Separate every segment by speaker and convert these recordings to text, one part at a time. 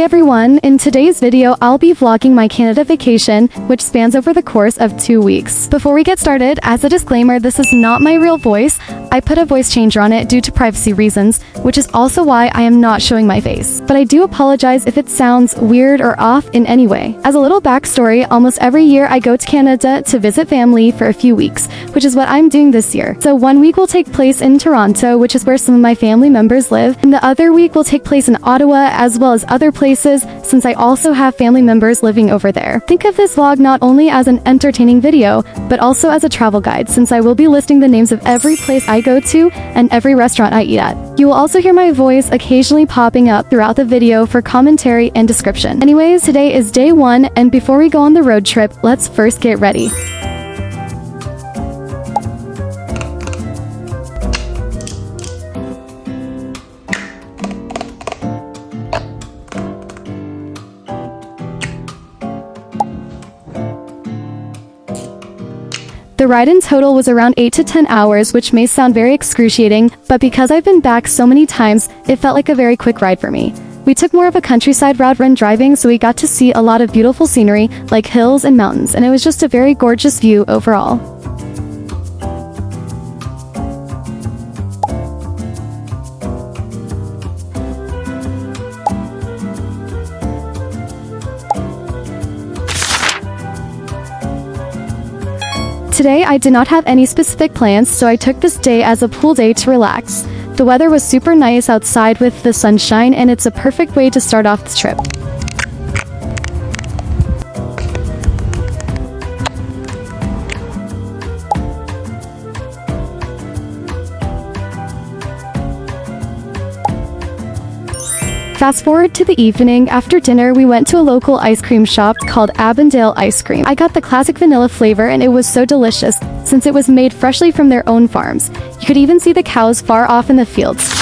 Speaker 1: Hey everyone, in today's video I'll be vlogging my Canada vacation, which spans over the course of 2 weeks. Before we get started, as a disclaimer, this is not my real voice. I put a voice changer on it due to privacy reasons, which is also why I am not showing my face. But I do apologize if it sounds weird or off in any way. As a little backstory, almost every year I go to Canada to visit family for a few weeks, which is what I'm doing this year. So 1 week will take place in Toronto, which is where some of my family members live, and the other week will take place in Ottawa, as well as other places, since I also have family members living over there. Think of this vlog not only as an entertaining video, but also as a travel guide, since I will be listing the names of every place I go to and every restaurant I eat at. You will also hear my voice occasionally popping up throughout the video for commentary and description. Anyways, today is day 1, and before we go on the road trip, let's first get ready. The ride in total was around 8 to 10 hours, which may sound very excruciating, but because I've been back so many times, it felt like a very quick ride for me. We took more of a countryside route when driving, so we got to see a lot of beautiful scenery, like hills and mountains, and it was just a very gorgeous view overall. Today, I did not have any specific plans, so I took this day as a pool day to relax. The weather was super nice outside with the sunshine, and it's a perfect way to start off this trip. Fast forward to the evening. After dinner, we went to a local ice cream shop called Avondale Ice Cream. I got the classic vanilla flavor, and it was so delicious since it was made freshly from their own farms. You could even see the cows far off in the fields.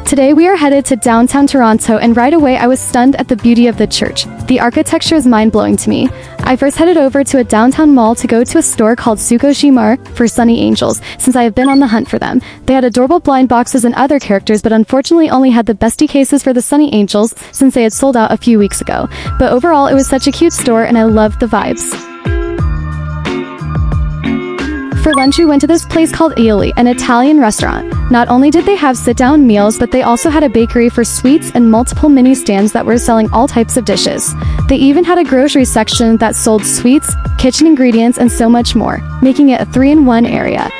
Speaker 1: Today we are headed to downtown Toronto, and right away I was stunned at the beauty of the church. The architecture is mind-blowing to me. I first headed over to a downtown mall to go to a store called xoxo for Sunny Angels, since I have been on the hunt for them. They had adorable blind boxes and other characters, but unfortunately only had the bestie cases for the Sunny Angels since they had sold out a few weeks ago. But overall it was such a cute store, and I loved the vibes. For lunch, we went to this place called Aioli, an Italian restaurant. Not only did they have sit-down meals, but they also had a bakery for sweets and multiple mini stands that were selling all types of dishes. They even had a grocery section that sold sweets, kitchen ingredients, and so much more, making it a 3-in-1 area.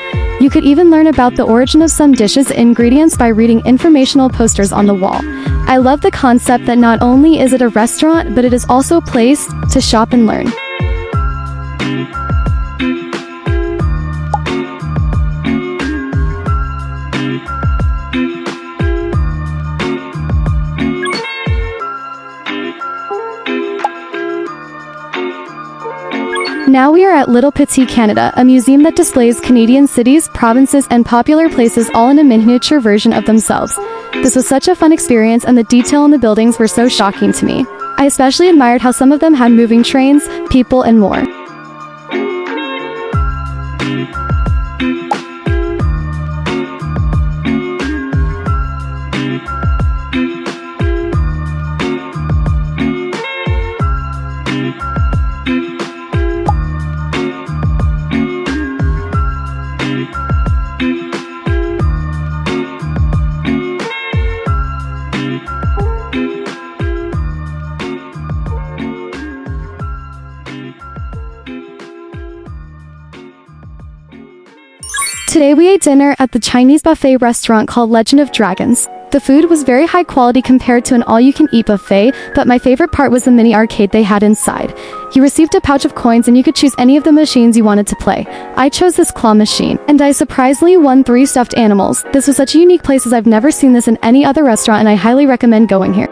Speaker 1: You could even learn about the origin of some dishes and ingredients by reading informational posters on the wall. I love the concept that not only is it a restaurant, but it is also a place to shop and learn. Now we are at Little Petit Canada, a museum that displays Canadian cities, provinces, and popular places all in a miniature version of themselves. This was such a fun experience, and the detail in the buildings were so shocking to me. I especially admired how some of them had moving trains, people, and more. Today we ate dinner at the Chinese buffet restaurant called Legend of Dragons. The food was very high quality compared to an all-you-can-eat buffet, but my favorite part was the mini arcade they had inside. You received a pouch of coins, and you could choose any of the machines you wanted to play. I chose this claw machine, and I surprisingly won 3 stuffed animals. This was such a unique place, as I've never seen this in any other restaurant, and I highly recommend going here.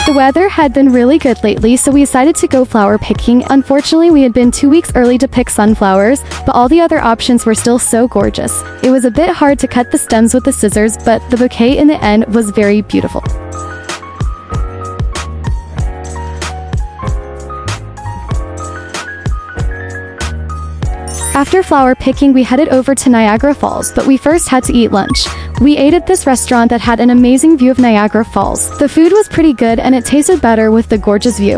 Speaker 1: The weather had been really good lately, so we decided to go flower picking. Unfortunately, we had been 2 weeks early to pick sunflowers, but all the other options were still so gorgeous. It was a bit hard to cut the stems with the scissors, but the bouquet in the end was very beautiful. After flower picking, we headed over to Niagara Falls, but we first had to eat lunch. We ate at this restaurant that had an amazing view of Niagara Falls. The food was pretty good and it tasted better with the gorgeous view.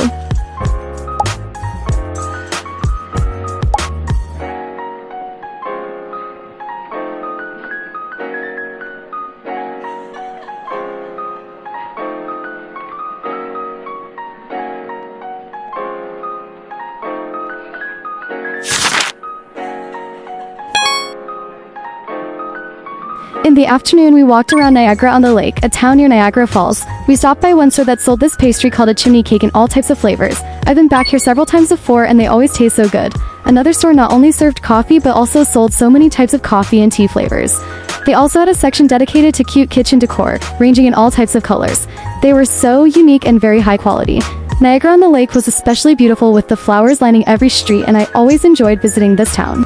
Speaker 1: In the afternoon, we walked around Niagara-on-the-Lake, a town near Niagara Falls. We stopped by one store that sold this pastry called a chimney cake in all types of flavors. I've been back here several times before and they always taste so good. Another store not only served coffee but also sold so many types of coffee and tea flavors. They also had a section dedicated to cute kitchen decor, ranging in all types of colors. They were so unique and very high quality. Niagara-on-the-Lake was especially beautiful with the flowers lining every street, and I always enjoyed visiting this town.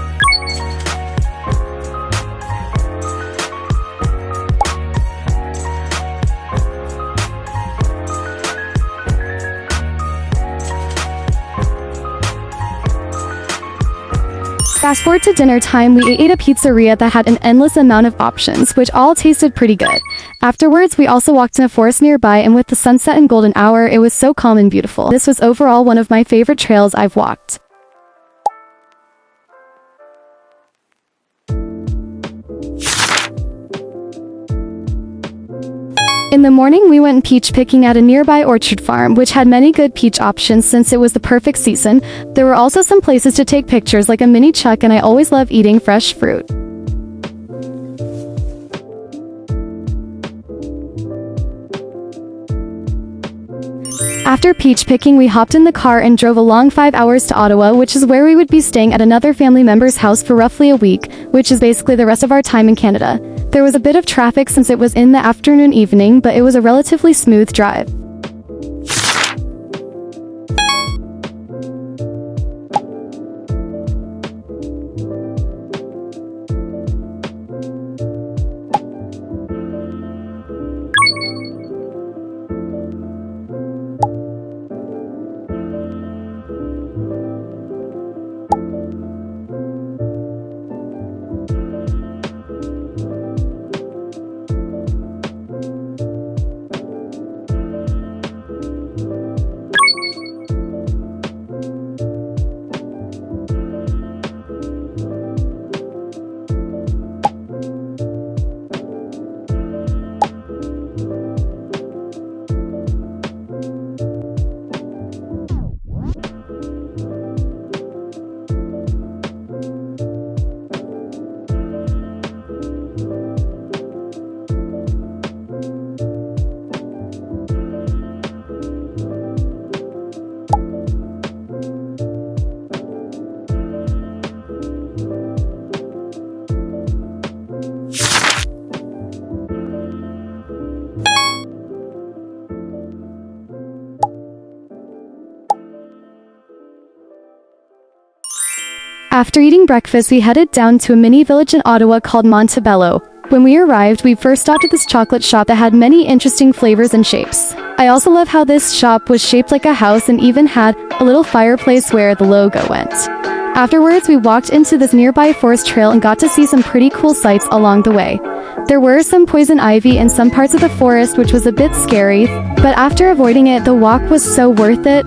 Speaker 1: Fast forward to dinner time, we ate at a pizzeria that had an endless amount of options, which all tasted pretty good. Afterwards, we also walked in a forest nearby, and with the sunset and golden hour, it was so calm and beautiful. This was overall one of my favorite trails I've walked. In the morning, we went peach picking at a nearby orchard farm, which had many good peach options since it was the perfect season. There were also some places to take pictures like a mini chuck, and I always love eating fresh fruit. After peach picking, we hopped in the car and drove a long 5 hours to Ottawa, which is where we would be staying at another family member's house for roughly a week, which is basically the rest of our time in Canada. There was a bit of traffic since it was in the afternoon evening, but it was a relatively smooth drive. After eating breakfast, we headed down to a mini village in Ottawa called Montebello. When we arrived, we first stopped at this chocolate shop that had many interesting flavors and shapes. I also love how this shop was shaped like a house and even had a little fireplace where the logo went. Afterwards, we walked into this nearby forest trail and got to see some pretty cool sights along the way. There were some poison ivy in some parts of the forest, which was a bit scary, but after avoiding it, the walk was so worth it.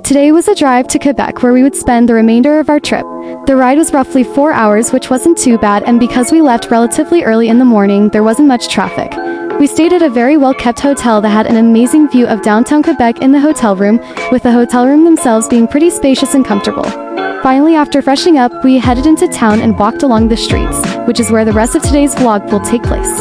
Speaker 1: Today was a drive to Quebec where we would spend the remainder of our trip. The ride was roughly 4 hours, which wasn't too bad, and because we left relatively early in the morning, there wasn't much traffic. We stayed at a very well-kept hotel that had an amazing view of downtown Quebec in the hotel room, with the hotel room themselves being pretty spacious and comfortable. Finally, after freshening up, we headed into town and walked along the streets, which is where the rest of today's vlog will take place.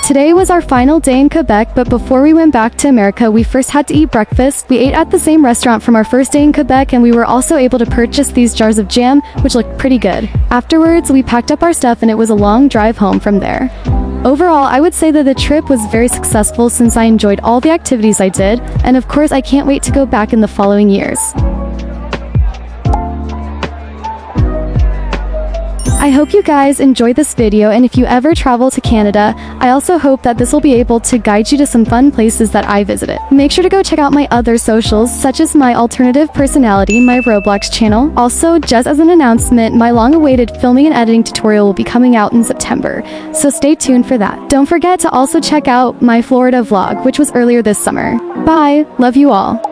Speaker 1: Today was our final day in Quebec, but before we went back to America, we first had to eat breakfast. We ate at the same restaurant from our first day in Quebec, and we were also able to purchase these jars of jam, which looked pretty good. Afterwards, we packed up our stuff and it was a long drive home from there. Overall, I would say that the trip was very successful since I enjoyed all the activities I did, and of course I can't wait to go back in the following years. I hope you guys enjoyed this video, and if you ever travel to Canada, I also hope that this will be able to guide you to some fun places that I visited. Make sure to go check out my other socials, such as my alternative personality, my Roblox channel. Also, just as an announcement, my long-awaited filming and editing tutorial will be coming out in September, so stay tuned for that. Don't forget to also check out my Florida vlog, which was earlier this summer. Bye! Love you all!